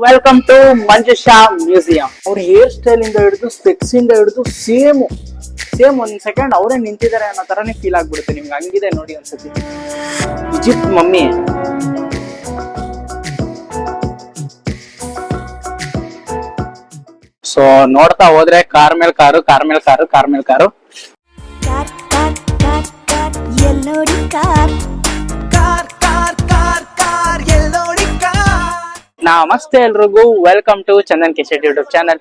Welcome to Manjusha museum. ಅವ್ರ hair style ಇಂದ ಹಿಡಿದು ಸ್ಪೆಕ್ಸ್ ಇಂದ ಹಿಡಿದು ಸೇಮ್ ಒಂದ್ ಸೆಕೆಂಡ್ ಅವರೇ ನಿಂತಿದ್ದಾರೆ ಅನ್ನೋ ತರಾನೇ ಫೀಲ್ ಆಗ್ಬಿಡುತ್ತೆ ನಿಮ್ಗೆ. ಹಂಗಿದೆ ನೋಡಿ ಒಂದ್ಸತಿ. Egypt mummy. ಸೊ ನೋಡ್ತಾ ಹೋದ್ರೆ ಕಾರ್ ಮೇಲ್ ಕಾರು. ನಮಸ್ತೆ ಎಲ್ರಿಗೂ, welcome to Chandan cassette YouTube channel.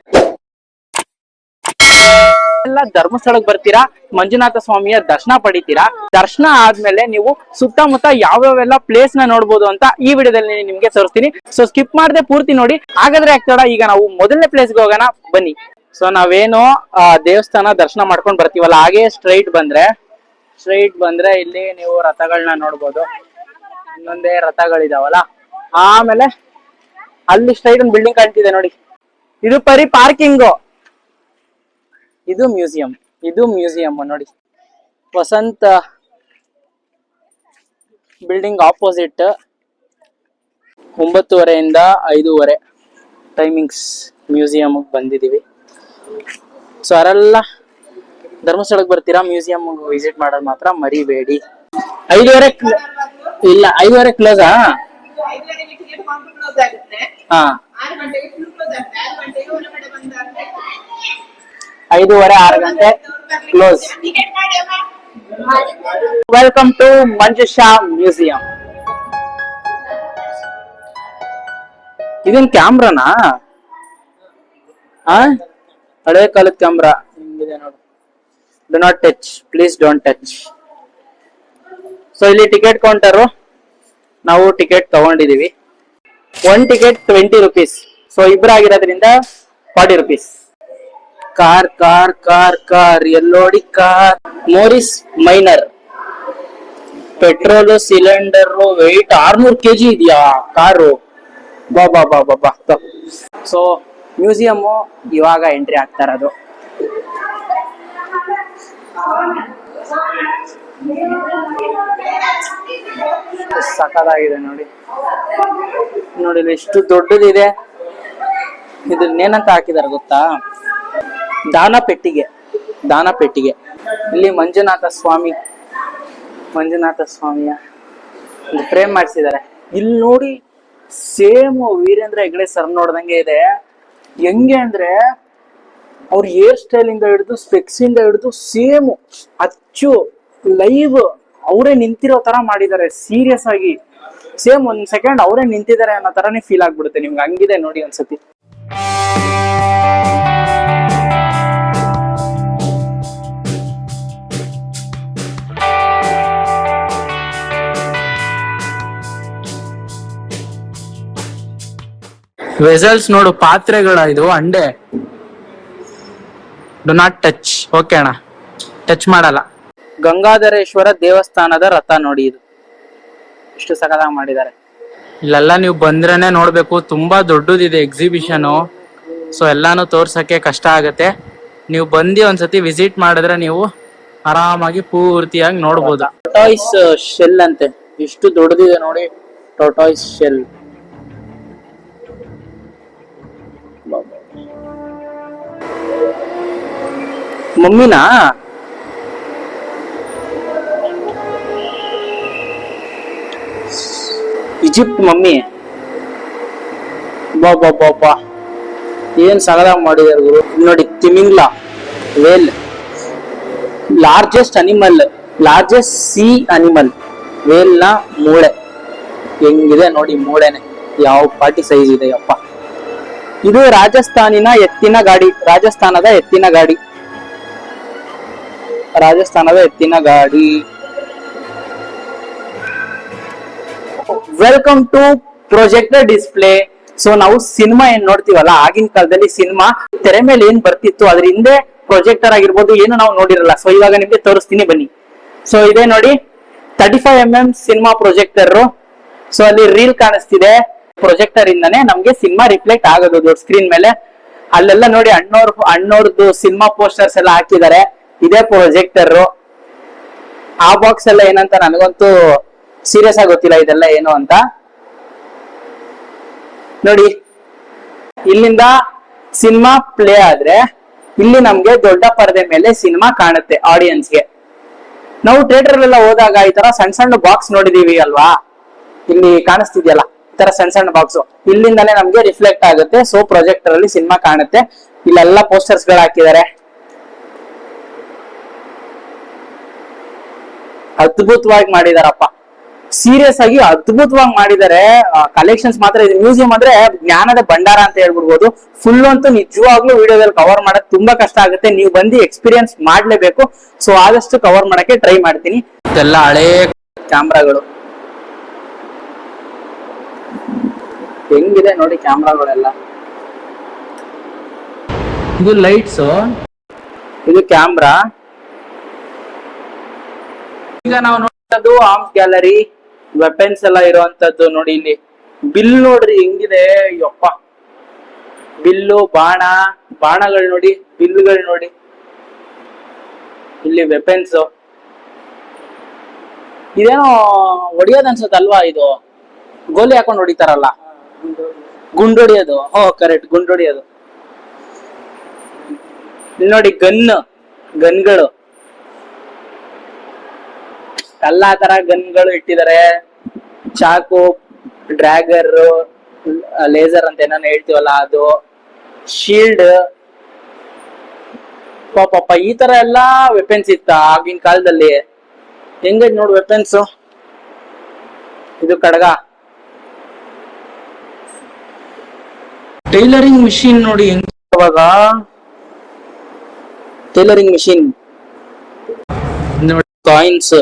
ಎಲ್ಲ ಧರ್ಮಸ್ಥಳಕ್ಕೆ ಬರ್ತೀರಾ, ಮಂಜುನಾಥ ಸ್ವಾಮಿಯ ದರ್ಶನ ಪಡಿತೀರಾ. ದರ್ಶನ ಆದ್ಮೇಲೆ ನೀವು ಸುತ್ತಮುತ್ತ ಯಾವ್ಯಾವೆಲ್ಲ ಪ್ಲೇಸ್ ನ ನೋಡ್ಬೋದು ಅಂತ ಈ ವಿಡಿಯೋದಲ್ಲಿ ನಿಮ್ಗೆ ತೋರಿಸ್ತೀನಿ. ಸೊ ಸ್ಕಿಪ್ ಮಾಡದೆ ಪೂರ್ತಿ ನೋಡಿ. ಹಾಗಾದ್ರೆ ಆಗ್ತಾಡ, ಈಗ ನಾವು ಮೊದಲನೇ ಪ್ಲೇಸ್ಗೆ ಹೋಗೋಣ ಬನ್ನಿ. ಸೊ ನಾವೇನು ದೇವಸ್ಥಾನ ದರ್ಶನ ಮಾಡ್ಕೊಂಡ್ ಬರ್ತೀವಲ್ಲ, ಹಾಗೆ ಸ್ಟ್ರೈಟ್ ಬಂದ್ರೆ ಇಲ್ಲಿ ನೀವು ರಥಗಳನ್ನ ನೋಡ್ಬೋದು. ಇನ್ನೊಂದೇ ರಥಗಳಿದಾವಲ್ಲ. ಆಮೇಲೆ ಅಲ್ಲಿ ಸ್ಟ್ರೈಟ್ ಒಂದು ಬಿಲ್ಡಿಂಗ್ ಕಾಣ್ತಿದೆ ನೋಡಿ, ಇದು ಪರಿ ಪಾರ್ಕಿಂಗು. ಇದು ಮ್ಯೂಸಿಯಂ ನೋಡಿ. Vasantha building opposite 9:30 to 5:30 timings museum ಬಂದಿದೀವಿ. ಸೊ ಅವರೆಲ್ಲ ಧರ್ಮಸ್ಥಳಕ್ಕೆ ಬರ್ತೀರಾ, ಮ್ಯೂಸಿಯಂ ವಿಸಿಟ್ ಮಾಡೋದು ಮಾತ್ರ ಮರಿಬೇಡಿ. 5:30 ಇಲ್ಲ, 5:30 ಕ್ಲೋಸಾ? ಹಾ, 5:30 6 ಗಂಟೆ close. Welcome to Manjusha museum. ಇದನ್ ಕ್ಯಾಮ್ರಾನಾ? ಹಳೆ ಕಾಲದ ಕ್ಯಾಮ್ರಾ ಹಿಂಗಿದೆ ನೋಡು. Do not touch, please don't touch. So ಇಲ್ಲಿ ಟಿಕೆಟ್ ಕೌಂಟರು. ನಾವು ಟಿಕೆಟ್ ತಗೊಂಡಿದೀವಿ. 1 ಟಿಕೆಟ್ 20 rupees. ಸೊ ಇಬ್ಬರಾಗಿರೋದ್ರಿಂದ 40 rupees. ಕಾರ್ ಎಲ್ಲೋಡಿ car. Morris Minor. Petrol cylinder weight 600 kg ಇದೆಯಾ ಕಾರು. ಬಾ. ಸೊ ಮ್ಯೂಸಿಯಂ ಇವಾಗ ಎಂಟ್ರಿ ಆಗ್ತಾ ಇರೋದು. ಸಖತ್ತಾಗಿದೆ ನೋಡಿ ಎಷ್ಟು ದೊಡ್ಡದಿದೆ. ಇದನ್ನೇನಂತ ಹಾಕಿದಾರೆ ಗೊತ್ತಾ? ದಾನ ಪೆಟ್ಟಿಗೆ. ಇಲ್ಲಿ ಮಂಜುನಾಥ ಸ್ವಾಮಿಯ ಒಂದು ಫ್ರೇಮ್ ಮಾಡಿಸಿದ್ದಾರೆ. ಇಲ್ಲಿ ನೋಡಿ ಸೇಮ್ ವೀರೇಂದ್ರ ಹೆಗ್ಗಡೆ ಸರ್ ನೋಡ್ದಂಗೆ ಇದೆ. ಹೆಂಗೆ ಅಂದ್ರೆ ಅವ್ರ ಹೇರ್ ಸ್ಟೈಲ್ ಇಂದ ಹಿಡಿದು ಸ್ಪೆಕ್ಸ್ ಇಂದ ಹಿಡಿದು ಸೇಮ್ ಅಚ್ಚು ಲೈವ್ ಅವರೇ ನಿಂತಿರೋ ತರ ಮಾಡಿದ್ದಾರೆ. ಸೀರಿಯಸ್ ಆಗಿ ಸೇಮ್ ಒಂದ್ ಸೆಕೆಂಡ್ ಅವರೇ ನಿಂತಿದ್ದಾರೆ ಅನ್ನೋ ತರಾನೇ ಫೀಲ್ ಆಗ್ಬಿಡುತ್ತೆ ನಿಮ್ಗೆ. ಹಂಗಿದೆ ನೋಡಿ ಒಂದ್ಸತಿ. ವೆಸಲ್ಸ್ ನೋಡು, ಪಾತ್ರೆಗಳ ಇದು ಅಂಡೆ. Do not touch. ಓಕೆ ಅಣ್ಣ, ಟಚ್ ಮಾಡಲ್ಲ. ಗಂಗಾಧರೇಶ್ವರ ದೇವಸ್ಥಾನದ ರಥ ನೋಡಿ, ಇದು ಎಷ್ಟು ಸಖತ್ತಾಗಿ ಮಾಡಿದ್ದಾರೆ. ಇಲ್ಲೆಲ್ಲ ನೀವು ಬಂದ್ರೇನೆ ನೋಡ್ಬೇಕು, ತುಂಬಾ ದೊಡ್ಡದಿದೆ ಎಕ್ಸಿಬಿಷನ್. ಸೊ ಎಲ್ಲಾನು ತೋರ್ಸಕ್ಕೆ ಕಷ್ಟ ಆಗತ್ತೆ. ನೀವು ಬಂದು ಒಂದ್ಸತಿ ವಿಸಿಟ್ ಮಾಡಿದ್ರೆ ನೀವು ಆರಾಮಾಗಿ ಪೂರ್ತಿಯಾಗಿ ನೋಡ್ಬೋದು. ಟೊಟಾಯ್ಸ್ ಶೆಲ್ ಅಂತೆ, ಎಷ್ಟು ದೊಡ್ಡದಿದೆ ನೋಡಿ. ಟೊಟಾಯ್ಸ್ ಶೆಲ್ ಮಮ್ಮಿನಾ? Egypt mummy. ಬಾ ಏನ್ ಸಗದಾಗಿ ಮಾಡಿದಾರೆ ಗುರು. ನೋಡಿ, ತಿಮಿಂಗ್ಲಾ whale, largest sea animal. Whale ನ ಮೂಳೆ ಹೆಂಗಿದೆ ನೋಡಿ. ಮೂಳೆನೆ ಯಾವ ಪಾರ್ಟಿ ಸೈಜ್ ಇದೆ ಅಪ್ಪ. ಇದು ರಾಜಸ್ಥಾನದ ಎತ್ತಿನ ಗಾಡಿ. Welcome to projector display. So ನಾವು ಸಿನಿಮಾ ಏನ್ ನೋಡ್ತೀವಲ್ಲ, ಆಗಿನ ಕಾಲದಲ್ಲಿ ಸಿನಿಮಾ ತೆರೆ ಮೇಲೆ ಏನ್ ಬರ್ತಿತ್ತು ಅದ್ರ ಹಿಂದೆ ಪ್ರೊಜೆಕ್ಟರ್ ಆಗಿರ್ಬೋದು ಏನು ನಾವು ನೋಡಿರಲ್ಲ. ಸೊ ಇವಾಗ ನಿಮ್ಗೆ ತೋರಿಸ್ತೀನಿ ಬನ್ನಿ. ಸೊ ಇದೇ ನೋಡಿ 35mm ಸಿನಿಮಾ ಪ್ರೊಜೆಕ್ಟರ್. ಸೊ ಅಲ್ಲಿ ರೀಲ್ ಕಾಣಿಸ್ತಿದೆ. ಪ್ರೊಜೆಕ್ಟರ್ ಇಂದಾನೆ ನಮ್ಗೆ ಸಿನಿಮಾ ರಿಫ್ಲೆಕ್ಟ್ ಆಗೋದು ದೊಡ್ಡ ಸ್ಕ್ರೀನ್ ಮೇಲೆ. ಅಲ್ಲೆಲ್ಲ ನೋಡಿ ಅಣ್ಣವ್ರದ್ದು ಸಿನಿಮಾ ಪೋಸ್ಟರ್ಸ್ ಎಲ್ಲ ಹಾಕಿದ್ದಾರೆ. ಇದೇ ಪ್ರೊಜೆಕ್ಟರ್. ಆ ಬಾಕ್ಸ್ ಎಲ್ಲ ಏನಂತ ನನಗಂತೂ ಸೀರಿಯಸ್ ಆಗಿ ಗೊತ್ತಿಲ್ಲ ಇದೆಲ್ಲ ಏನು ಅಂತ. ನೋಡಿ ಇಲ್ಲಿಂದ ಸಿನಿಮಾ ಪ್ಲೇ ಆದ್ರೆ ಇಲ್ಲಿ ನಮ್ಗೆ ದೊಡ್ಡ ಪರದೆ ಮೇಲೆ ಸಿನಿಮಾ ಕಾಣುತ್ತೆ ಆಡಿಯನ್ಸ್ಗೆ. ನಾವು ಥಿಯೇಟರ್ ಎಲ್ಲ ಹೋದಾಗ ಈ ತರ ಸಣ್ಣ ಸಣ್ಣ ಬಾಕ್ಸ್ ನೋಡಿದೀವಿ ಅಲ್ವಾ, ಇಲ್ಲಿ ಕಾಣಿಸ್ತಿದ್ಯಲ್ಲ ಈ ತರ ಸಣ್ಣ ಸಣ್ಣ ಬಾಕ್ಸ್, ಇಲ್ಲಿಂದಾನೇ ನಮ್ಗೆ ರಿಫ್ಲೆಕ್ಟ್ ಆಗುತ್ತೆ. ಸೊ ಪ್ರೊಜೆಕ್ಟರ್ ಅಲ್ಲಿ ಸಿನಿಮಾ ಕಾಣುತ್ತೆ. ಇಲ್ಲೆಲ್ಲ ಪೋಸ್ಟರ್ಸ್ ಗಳು ಹಾಕಿದ್ದಾರೆ, ಅದ್ಭುತವಾಗಿ ಮಾಡಿದಾರಪ್ಪ. ಸೀರಿಯಸ್ ಆಗಿ ಅದ್ಭುತವಾಗಿ ಮಾಡಿದ್ದಾರೆ. ಕಲೆಕ್ಷನ್ಸ್ ಮಾತ್ರ ಇದು ಮ್ಯೂಸಿಯಂ ಅಂದ್ರೆ ಜ್ಞಾನದ ಭಂಡಾರ ಅಂತ ಹೇಳ್ಬಿಡ್ಬೋದು. ಫುಲ್ ಅಂತೂ ನಿಜವಾಗ್ಲೂ ವಿಡಿಯೋದಲ್ಲಿ ಕವರ್ ಮಾಡೋದು ತುಂಬಾ ಕಷ್ಟ ಆಗುತ್ತೆ. ನೀವು ಬಂದು ಎಕ್ಸ್ಪೀರಿಯನ್ಸ್ ಮಾಡ್ಲೇಬೇಕು. ಸೊ ಆದಷ್ಟು ಕವರ್ ಮಾಡಕ್ಕೆ ಟ್ರೈ ಮಾಡ್ತೀನಿ. ಇದೆಲ್ಲ ಹಳೇ ಕ್ಯಾಮ್ರಾಗಳು, ಹೆಂಗಿದೆ ನೋಡಿ ಕ್ಯಾಮ್ರಾಗಳೆಲ್ಲ. ಇದು ಲೈಟ್ಸ್, ಇದು ಕ್ಯಾಮ್ರಾ. ಈಗ ನಾವು ನೋಡೋದು ಆರ್ಮ್ಸ್ ಗ್ಯಾಲರಿ, ವೆಪನ್ಸ್ ಎಲ್ಲ ಇರುವಂತದ್ದು. ನೋಡಿ ಇಲ್ಲಿ ಬಿಲ್ ನೋಡ್ರಿ ಹೆಂಗಿದೆ, ಯಪ್ಪ. ಬಿಲ್ಲು, ಬಾಣಗಳು ನೋಡಿ, ಬಿಲ್ಗಳು ನೋಡಿ. ಇಲ್ಲಿ ವೆಪನ್ಸ್, ಇದೇನೋ ಹೊಡಿಯೋದ್ ಅನ್ಸತ್ತಲ್ವಾ, ಇದು ಗೋಲಿ ಹಾಕೊಂಡು ಹೊಡಿತಾರಲ್ಲ, ಗುಂಡೊಡಿಯೋದು. ಕರೆಕ್ಟ್, ಗುಂಡೊಡಿಯೋದು. ಇಲ್ಲಿ ನೋಡಿ ಗನ್ಗಳು, ಎಲ್ಲಾ ತರ ಗನ್ಗಳು ಇಟ್ಟಿದ್ದಾರೆ. ಚಾಕು, ಡ್ರ್ಯಾಗರ್, ಲೇಸರ್ ಅಂತ ಏನಾನ ಹೇಳ್ತೀವಲ್ಲ ಅದು, ಶೀಲ್ಡ್. ಪಾಪ ಈ ತರ ಎಲ್ಲಾ ವೆಪನ್ಸ್ ಇತ್ತ ಆಗಿನ ಕಾಲದಲ್ಲಿ. ಹೆಂಗೈತ್ ನೋಡ್ ವೆಪನ್ಸ್. ಇದು ಕಡಗ, ಟೈಲರಿಂಗ್ ಮಿಷಿನ್ ನೋಡಿ ಹೆಂಗ. ಅವಾಗ ಟೈಲರಿಂಗ್ ಮಿಷಿನ್ ನೋಡಿ, ಕಾಯಿನ್ಸ್.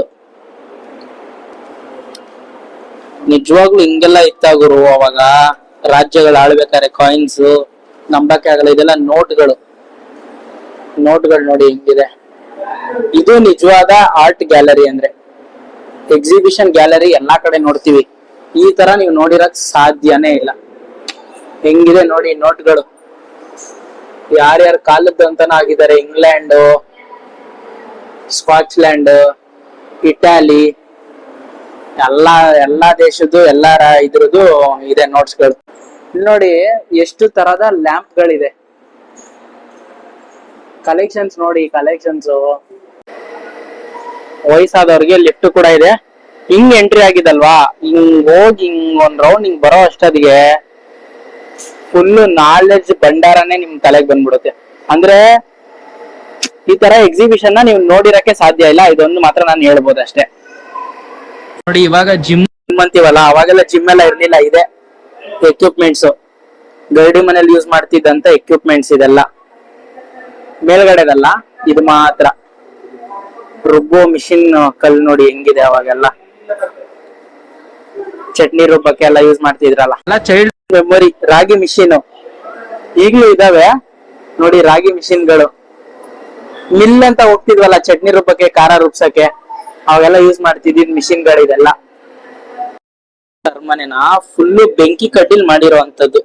ನಿಜವಾಗ್ಲೂ ಹಿಂಗೆಲ್ಲ ಇತ್ತ ಗುರು ಅವಾಗ ರಾಜ್ಯಗಳು ಆಳ್ಬೇಕಾರೆ. ಕಾಯಿನ್ಸ್ ನಂಬಕ್ಕೆ ಆಗಲ್ಲ. ಇದೆಲ್ಲ ನೋಟ್ಗಳು ನೋಡಿ ಹೆಂಗಿದೆ. ಇದು ನಿಜವಾದ ಆರ್ಟ್ ಗ್ಯಾಲರಿ ಅಂದ್ರೆ. ಎಕ್ಸಿಬಿಷನ್ ಗ್ಯಾಲರಿ ಎಲ್ಲಾ ಕಡೆ ನೋಡ್ತೀವಿ, ಈ ತರ ನೀವು ನೋಡಿರಕ್ ಸಾಧ್ಯನೇ ಇಲ್ಲ. ಹೆಂಗಿದೆ ನೋಡಿ ನೋಟ್ಗಳು, ಯಾರ್ಯಾರ ಕಾಲದ್ದು ಅಂತಾನ ಆಗಿದ್ದಾರೆ. ಇಂಗ್ಲೆಂಡ್, ಸ್ಕಾಟ್ಲ್ಯಾಂಡ್, ಇಟಾಲಿ, ಎಲ್ಲಾ ದೇಶದ್ದು ಎಲ್ಲಾರ ಇದ್ರದ್ದು ಇದೆ ನೋಟ್ಸ್ಗಳು. ಇಲ್ಲಿ ನೋಡಿ ಎಷ್ಟು ತರದ ಲ್ಯಾಂಪ್ ಗಳಿದೆ. ಕಲೆಕ್ಷನ್ಸ್ ನೋಡಿ, ಕಲೆಕ್ಷನ್ಸ್. ವಯಸ್ಸಾದವ್ರಿಗೆ ಲಿಫ್ಟ್ ಕೂಡ ಇದೆ. ಹಿಂಗ್ ಎಂಟ್ರಿ ಆಗಿದಲ್ವಾ, ಹಿಂಗ್ ಹೋಗಿ ಹಿಂಗ್ ಒಂದ್ ರೌಂಡ್ ಹಿಂಗ್ ಬರೋ ಅಷ್ಟೊತ್ತಿಗೆ ಫುಲ್ ನಾಲೆಡ್ಜ್ ಭಂಡಾರನೇ ನಿಮ್ ತಲೆಗೆ ಬಂದ್ಬಿಡುತ್ತೆ. ಅಂದ್ರೆ ಈ ತರ ಎಕ್ಸಿಬಿಷನ್ ನ ನೀವು ನೋಡಿರಕ್ಕೆ ಸಾಧ್ಯ ಇಲ್ಲ. ಇದೊಂದು ಮಾತ್ರ ನಾನು ಹೇಳ್ಬೋದು ಅಷ್ಟೇ. ನೋಡಿ ಇವಾಗ ಜಿಮ್ ಅಂತೀವಲ್ಲ, ಅವಾಗೆಲ್ಲ ಜಿಮ್ ಎಲ್ಲ ಇರ್ಲಿಲ್ಲ. ಇದೆ ಎಕ್ವಿಪ್ಮೆಂಟ್ಸ್, ಗರಡಿ ಮನೇಲಿ ಯೂಸ್ ಮಾಡ್ತಿದ್ದಂತ ಎಕ್ವಿಪ್ಮೆಂಟ್ಸ್ ಇದೆಲ್ಲ. ಮೇಲ್ಗಡೆದಲ್ಲ, ಇದು ಮಾತ್ರ. ರುಬ್ಬೋ ಮಿಷಿನ್ ಕಲ್ ನೋಡಿ ಹೆಂಗಿದೆ. ಅವಾಗೆಲ್ಲ ಚಟ್ನಿ ರುಬ್ಬಕ್ಕೆ ಎಲ್ಲ ಯೂಸ್ ಮಾಡ್ತಿದ್ರಲ್ಲ. Child memory. ರಾಗಿ ಮಿಷಿನ್ ಈಗ್ಲೂ ಇದಾವೆ ನೋಡಿ, ರಾಗಿ ಮಿಷಿನ್ಗಳು. ಮಿಲ್ ಅಂತ ಹೋಗ್ತಿದ್ವಲ್ಲ ಚಟ್ನಿ ರುಬ್ಬಕ್ಕೆ, ಖಾರ ರುಬ್ಸಕ್ಕೆ, ಅವೆಲ್ಲ ಯೂಸ್ ಮಾಡ್ತಿದ್ದ ಮಿಷಿನ್ಗಳು ಇದೆಲ್ಲ. ಅರಮನೆನ ಫುಲ್ಲು ಬೆಂಕಿ ಕಡ್ಡಿಲ್ ಮಾಡಿರೋಂಥದ್ದು.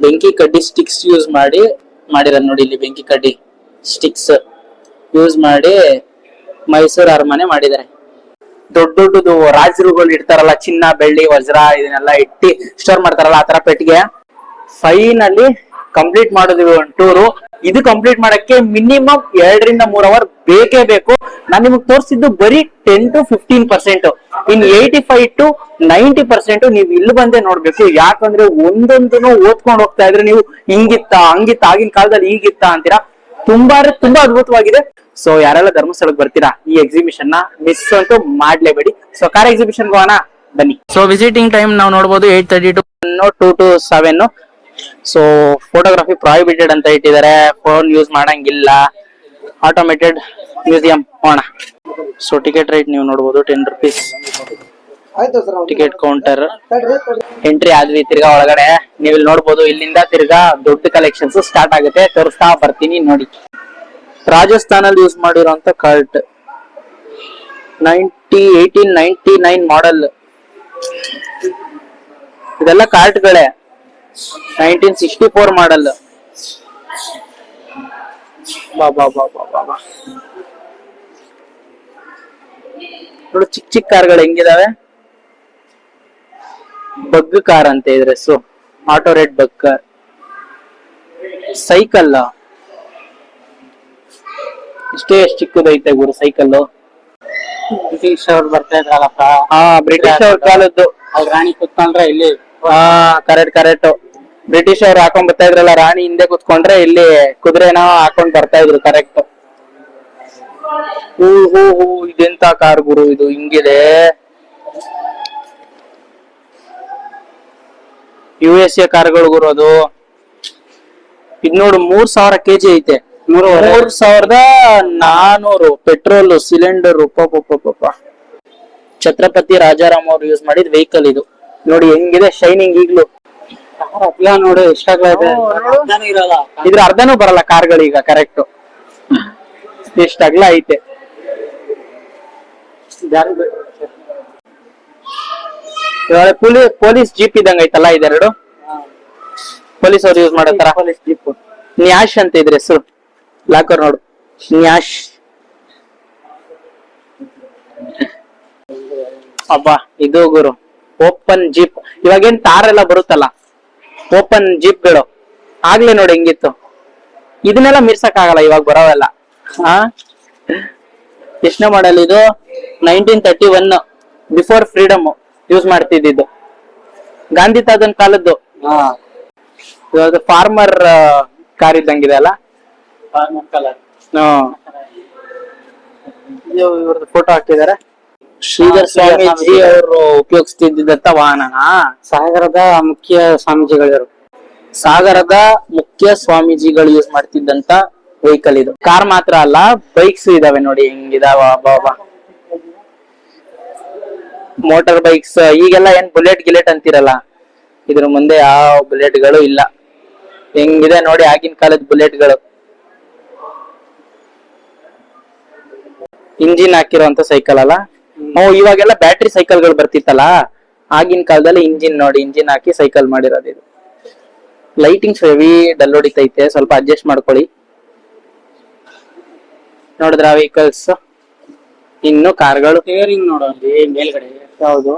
ಬೆಂಕಿ ಕಡ್ಡಿ ಸ್ಟಿಕ್ಸ್ ಯೂಸ್ ಮಾಡಿರೋದು ನೋಡಿ. ಇಲ್ಲಿ ಬೆಂಕಿ ಕಡ್ಡಿ ಸ್ಟಿಕ್ಸ್ ಯೂಸ್ ಮಾಡಿ ಮೈಸೂರು ಅರಮನೆ ಮಾಡಿದ್ದಾರೆ. ದೊಡ್ಡದು ರಾಜರುಗಳು ಇಡ್ತಾರಲ್ಲ, ಚಿನ್ನ, ಬೆಳ್ಳಿ, ವಜ್ರ ಇದನ್ನೆಲ್ಲ ಇಟ್ಟಿ ಸ್ಟೋರ್ ಮಾಡ್ತಾರಲ್ಲ, ಆತರ ಪೆಟ್ಟಿಗೆ. ಫೈನಲಿ ಕಂಪ್ಲೀಟ್ ಮಾಡಿದ್ವಿ ಒಂದು ಟೂರು. ಇದು ಕಂಪ್ಲೀಟ್ ಮಾಡಕ್ಕೆ ಮಿನಿಮಮ್ 2 ರಿಂದ 3 ಅವರ್ ಬೇಕೇ ಬೇಕು. ನಾನು ನಿಮಗೆ ತೋರಿಸಿದ್ದು ಬರೀ 10 to 15%. ಇನ್ 85 to 90% ನೀವು ಇಲ್ಲಿ ಬಂದೇ ನೋಡ್ಬೇಕು. ಯಾಕಂದ್ರೆ ಒಂದೊಂದನ್ನು ಓದ್ಕೊಂಡು ಹೋಗ್ತಾ ಇದ್ರೆ ನೀವು ಹಿಂಗಿತ್ತ ಹಂಗಿತ್ತ ಆಗಿನ ಕಾಲದಲ್ಲಿ ಹೀಗಿತ್ತ ಅಂತೀರಾ. ತುಂಬಾ ಅದ್ಭುತವಾಗಿದೆ. ಸೊ ಯಾರೆಲ್ಲ ಧರ್ಮಸ್ಥಳಕ್ಕೆ ಬರ್ತೀರಾ, ಈ ಎಕ್ಸಿಬಿಷನ್ ನ ಮಿಸ್ ಅಂತೂ ಮಾಡ್ಲೇಬೇಡಿ. ಸೊ ಕಾರ್ ಎಕ್ಸಿಬಿಷನ್ ಹೋಗೋಣ ಬನ್ನಿ. ಸೊ ವಿಸಿಟಿಂಗ್ ಟೈಮ್ ನಾವು ನೋಡಬಹುದು 8:30 to 2 to 7. So photography prohibited ಅಂತ ಇಟ್ಟಿದ್ದಾರೆ. ಫೋನ್ ಯೂಸ್ ಮಾಡಂಗಿಲ್ಲ. ಆಟೋಮೇಟೆಡ್ ಮ್ಯೂಸಿಯಂ ಹೋಗೋಣ. ಸೊ ಟಿಕೆಟ್ ರೇಟ್ ನೀವು ನೋಡಬಹುದು 10 rupees. Ticket counter. ಎಂಟ್ರಿ ಆದ್ವಿ. ತಿರ್ಗಾ ಒಳಗಡೆ ನೀವು ಇಲ್ಲಿ ನೋಡ್ಬೋದು. ಇಲ್ಲಿಂದ ತಿರ್ಗಾ ದೊಡ್ಡ ಕಲೆಕ್ಷನ್ಸ್ ಸ್ಟಾರ್ಟ್ ಆಗುತ್ತೆ. ತೋರಿಸ್ತಾ ಬರ್ತೀನಿ ನೋಡಿ. ರಾಜಸ್ಥಾನಲ್ಲಿ ಯೂಸ್ ಮಾಡಿರೋಂತ ಕಾರ್ಟ್, 1899 ಮಾಡೆಲ್. ಇದೆಲ್ಲ ಕಾರ್ಟ್ಗಳೇ. 1964 ಮಾಡೆಲ್. ನೋಡು ಚಿಕ್ಕ ಕಾರ್ಗಳು ಹೆಂಗಿದಾವೆ. ಬಗ್ ಕಾರ್ ಅಂತ ಇದ್ರೆ ಆಟೋ ರೆಡ್ ಬಗ್ ಕಾರ್. ಸೈಕಲ್ ಇಷ್ಟೇ ಎಷ್ಟು ಚಿಕ್ಕದೈತೆ ಗುರು ಸೈಕಲ್. ಬ್ರಿಟಿಷ್ ಅವ್ರು ಬರ್ತಾ ಇದ್ರಲ್ಲಪ್ಪ, ಹಾ ಬ್ರಿಟಿಷ್ ಅವ್ರ ಕಾಲದ್ದು. ಅವ್ರ ರಾಣಿ ಕುತ್ಕೊಂಡ್ರೆ ಇಲ್ಲಿ. ಹಾ ಕರೆಕ್ಟ್. ಬ್ರಿಟಿಷ್ ಅವ್ರು ಹಾಕೊಂಡ್ ಬರ್ತಾ ಇದ್ರಲ್ಲ, ರಾಣಿ ಹಿಂದೆ ಕುತ್ಕೊಂಡ್ರೆ ಇಲ್ಲಿ ಕುದುರೆನ ಹಾಕೊಂಡ್ ಬರ್ತಾ ಇದ್ರು. ಕರೆಕ್ಟ್. ಹೂ ಇದೆಂತ ಕಾರ್ ಗುರು ಇದು, ಹಿಂಗಿದೆ. USA ಕಾರ್ಗಳು ಗುರು ಅದು. ಇದ್ ನೋಡು 3000 kg ಐತೆ. 3400 ಪೆಟ್ರೋಲ್ ಸಿಲಿಂಡರ್. ಛತ್ರಪತಿ ರಾಜಾರಾಮ್ ಅವ್ರು ಯೂಸ್ ಮಾಡಿದ ವೆಹಿಕಲ್ ಇದು. ನೋಡಿ ಹೆಂಗಿದೆ ಶೈನಿಂಗ್ ಈಗ್ಲೂ. ನೋಡು ಎಷ್ಟಾಗ್ಲ ಇದೆ, ಇರಲ್ಲ ಇದ್ರ ಅರ್ಧನೂ ಬರಲ್ಲ ಕಾರ್ಗಳೀಗ. ಕರೆಕ್ಟ್. ಎಷ್ಟ್ ಅಗ್ಲ ಐತೆ. ಪೊಲೀಸ್ ಜೀಪ್ ಇದ್ದಂಗ ಐತಲ್ಲ ಇದೆರಡು. ಪೊಲೀಸ್ ಅವ್ರು ಯೂಸ್ ಮಾಡೋ ತರ. Police jeep. ನ್ಯಾಶ್ ಅಂತ ಇದ್ರ ಹೆಸರು. ಲಾಕರ್ ನೋಡು, ನ್ಯಾಶ್. ಅಬ್ಬಾ ಇದು ಗುರು ಓಪನ್ ಜೀಪ್. ಇವಾಗೇನ್ ತಾರ್ ಎಲ್ಲ ಬರುತ್ತಲ್ಲ, ಓಪನ್ ಜೀಪ್ಗಳು. ಆಗ್ಲೇ ನೋಡಿ ಹೆಂಗಿತ್ತು. ಇದನ್ನೆಲ್ಲ ಮೀರ್ಸಕ್ ಆಗಲ್ಲ ಇವಾಗ ಬರೋವೆಲ್ಲ. ಹಾ ಎಷ್ಟನೇ ಮಾಡಲ್ ಇದು? 1931, ಬಿಫೋರ್ ಫ್ರೀಡಮ್ ಯೂಸ್ ಮಾಡ್ತಿದ್ದು. ಗಾಂಧಿ ತಾತನ್ ಕಾಲದ್ದು. ಇವಾಗ ಫಾರ್ಮರ್ ಕಾರ್ ಇದ್ದಂಗಿದೆ ಅಲ್ಲ. ಇವ್ರದ್ದು ಫೋಟೋ ಹಾಕಿದ್ದಾರೆ. ಶ್ರೀಧರ್ ಸ್ವಾಮೀಜಿ ಅವರು ಉಪಯೋಗಿಸ್ತಿದ್ದಂತ ವಾಹನನಾ? ಸಾಗರದ ಮುಖ್ಯ ಸ್ವಾಮೀಜಿಗಳು. ಸಾಗರದ ಮುಖ್ಯ ಸ್ವಾಮೀಜಿಗಳು ಯೂಸ್ ಮಾಡ್ತಿದ್ದಂತ ವೆಹಿಕಲ್ ಇದು. ಕಾರ್ ಮಾತ್ರ ಅಲ್ಲ, ಬೈಕ್ಸ್ ಇದಾವೆ ನೋಡಿ ಹೆಂಗಿದಾವ. Motor bikes. ಈಗೆಲ್ಲ ಏನ್ ಬುಲೆಟ್ ಗಿಲೆಟ್ ಅಂತಿರಲ್ಲ, ಇದ್ರ ಮುಂದೆ ಯಾವ ಬುಲೆಟ್ ಗಳು ಇಲ್ಲ. ಹೆಂಗಿದೆ ನೋಡಿ ಆಗಿನ ಕಾಲದ ಬುಲೆಟ್ಗಳು. ಇಂಜಿನ್ ಹಾಕಿರುವಂತ ಸೈಕಲ್ ಅಲ್ಲ. ಇವಾಗೆಲ್ಲ ಬ್ಯಾಟ್ರಿ ಸೈಕಲ್ ಗಳು ಬರ್ತಿತ್ತಲ್ಲ, ಆಗಿನ ಕಾಲದಲ್ಲಿ ಇಂಜಿನ್ ನೋಡಿ, ಇಂಜಿನ್ ಹಾಕಿ ಸೈಕಲ್ ಮಾಡಿರೋದು ಇದು. ಲೈಟಿಂಗ್ಸ್ ಹೆವಿ ಡಲ್ ಹೊಡಿತೈತೆ, ಸ್ವಲ್ಪ ಅಡ್ಜಸ್ಟ್ ಮಾಡ್ಕೊಳ್ಳಿ. ನೋಡಿದ್ರ ವೆಹಿಕಲ್ಸ್. ಇನ್ನು ಕಾರ್ಗಳು. ಸ್ಟೇರಿಂಗ್ ನೋಡೋದು ಮೇಲ್ಗಡೆ. ಹೌದು,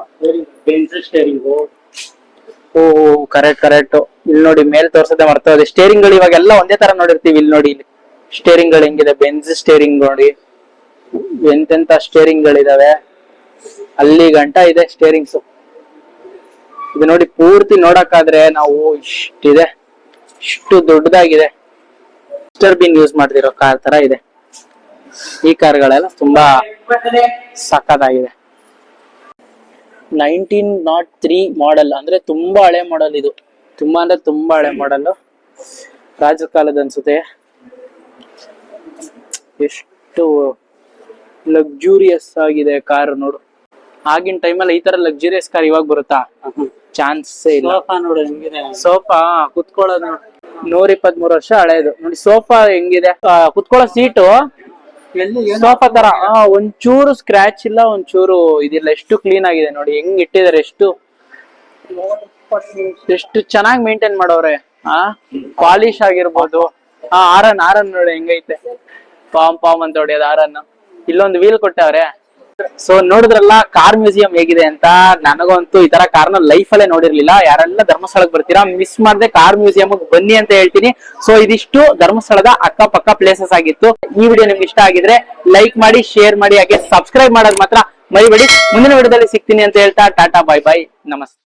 ಸ್ಟೇರಿಂಗ್. ಕರೆಕ್ಟ್. ಇಲ್ಲಿ ನೋಡಿ ಮೇಲ್ ತೋರ್ಸದೆ ಮರ್ತೋದೆ. ಸ್ಟೇರಿಂಗ್ ಗಳು ಇವಾಗೆಲ್ಲ ಒಂದೇ ತರ ನೋಡಿರ್ತೀವಿ. ಇಲ್ಲಿ ನೋಡಿ, ಇಲ್ಲಿ ಸ್ಟೇರಿಂಗ್ ಗಳು ಹೆಂಗಿದೆ. ಬೆಂಜ್ ಸ್ಟೇರಿಂಗ್ ನೋಡಿ, ಎಂತೆಂತ ಸ್ಟೇರಿಂಗ್ ಗಳಿದಾವೆ. ಅಲ್ಲಿ ಗಂಟ ಇದೆ ಸ್ಟೇರಿಂಗ್ಸ್. ಇದು ನೋಡಿ ಪೂರ್ತಿ ನೋಡಕ್ಕಾದ್ರೆ ನಾವು ಇಷ್ಟಿದೆ, ಇಷ್ಟು ದೊಡ್ಡದಾಗಿದೆ. ಬಿನ್ ಯೂಸ್ ಮಾಡ್ತಿರೋ ಕಾರ್ ತರ ಇದೆ. ಈ ಕಾರ್ಗಳೆಲ್ಲ ತುಂಬಾ ಸಕ್ಕತ್ತಾಗಿದೆ. 1903 ಮಾಡೆಲ್ ಅಂದ್ರೆ ತುಂಬಾ ಹಳೆ ಮಾಡೆಲ್ ಇದು. ತುಂಬಾ ಅಂದ್ರೆ ತುಂಬಾ ಹಳೆ ಮಾಡೆಲ್. ರಾಜ ಕಾಲದ ಅನ್ಸುತ್ತೆ. ಎಷ್ಟು ಲಕ್ಸುರಿಯಸ್ ಆಗಿದೆ ಕಾರ್ ನೋಡು. ಆಗಿನ ಟೈಮಲ್ಲಿ ಈ ತರ ಲಕ್ಸುರಿಯಸ್ ಕಾರ್ ಇವಾಗ ಬರುತ್ತಾ? ಚಾನ್ಸೇ ಇಲ್ಲ. ಸೋಫಾ ನೋಡು ಹೆಂಗಿದೆ. ಸೋಫಾ ಕುತ್ಕೊಳ್ಳೋದು 123 ವರ್ಷ ಹಳೇದು ನೋಡಿ. ಸೋಫಾ ಹೆಂಗಿದೆ, ಕುತ್ಕೊಳ್ಳೋ ಸೀಟು ಸೋಫಾ ತರ. ಒಂಚೂರು ಸ್ಕ್ರಾಚ್ ಇಲ್ಲ, ಒಂಚೂರು ಇದಿಲ್ಲ. ಎಷ್ಟು ಕ್ಲೀನ್ ಆಗಿದೆ ನೋಡಿ, ಹೆಂಗ್ ಇಟ್ಟಿದ್ದಾರೆ. ಎಷ್ಟು ಚೆನ್ನಾಗಿ ಮೇಂಟೈನ್ ಮಾಡೋರೆ. ಪಾಲಿಶ್ ಆಗಿರ್ಬೋದು. ಆರನ್ ನೋಡಿ ಹೆಂಗೈತೆ. ಪಾಮ್ ಅಂತ ಹೊಡಿಯೋದು ಆರನ್. ಇಲ್ಲೊಂದು ವೀಲ್ ಕೊಟ್ಟವ್ರೆ. ಸೊ ನೋಡಿದ್ರಲ್ಲ ಕಾರ್ ಮ್ಯೂಸಿಯಂ ಹೇಗಿದೆ ಅಂತ. ನನಗಂತೂ ಈ ತರ ಕಾರ್ನ ಲೈಫ್ ಅಲ್ಲೇ ನೋಡಿರ್ಲಿಲ್ಲ. ಯಾರೆಲ್ಲ ಧರ್ಮಸ್ಥಳಕ್ಕೆ ಬರ್ತೀರಾ ಮಿಸ್ ಮಾಡದೆ ಕಾರ್ ಮ್ಯೂಸಿಯಂ ಬನ್ನಿ ಅಂತ ಹೇಳ್ತೀನಿ. ಸೊ ಇದಿಷ್ಟು ಧರ್ಮಸ್ಥಳದ ಅಕ್ಕಪಕ್ಕ ಪ್ಲೇಸಸ್ ಆಗಿತ್ತು. ಈ ವಿಡಿಯೋ ನಿಮ್ಗೆ ಇಷ್ಟ ಆಗಿದ್ರೆ ಲೈಕ್ ಮಾಡಿ, ಶೇರ್ ಮಾಡಿ, ಹಾಗೆ ಸಬ್ಸ್ಕ್ರೈಬ್ ಮಾಡೋದ್ ಮಾತ್ರ ಮರಿಬೇಡಿ. ಮುಂದಿನ ವಿಡಿಯೋದಲ್ಲಿ ಸಿಗ್ತೀನಿ ಅಂತ ಹೇಳ್ತಾ ಟಾಟಾ, ಬಾಯ್ ಬಾಯ್, ನಮಸ್ತೆ.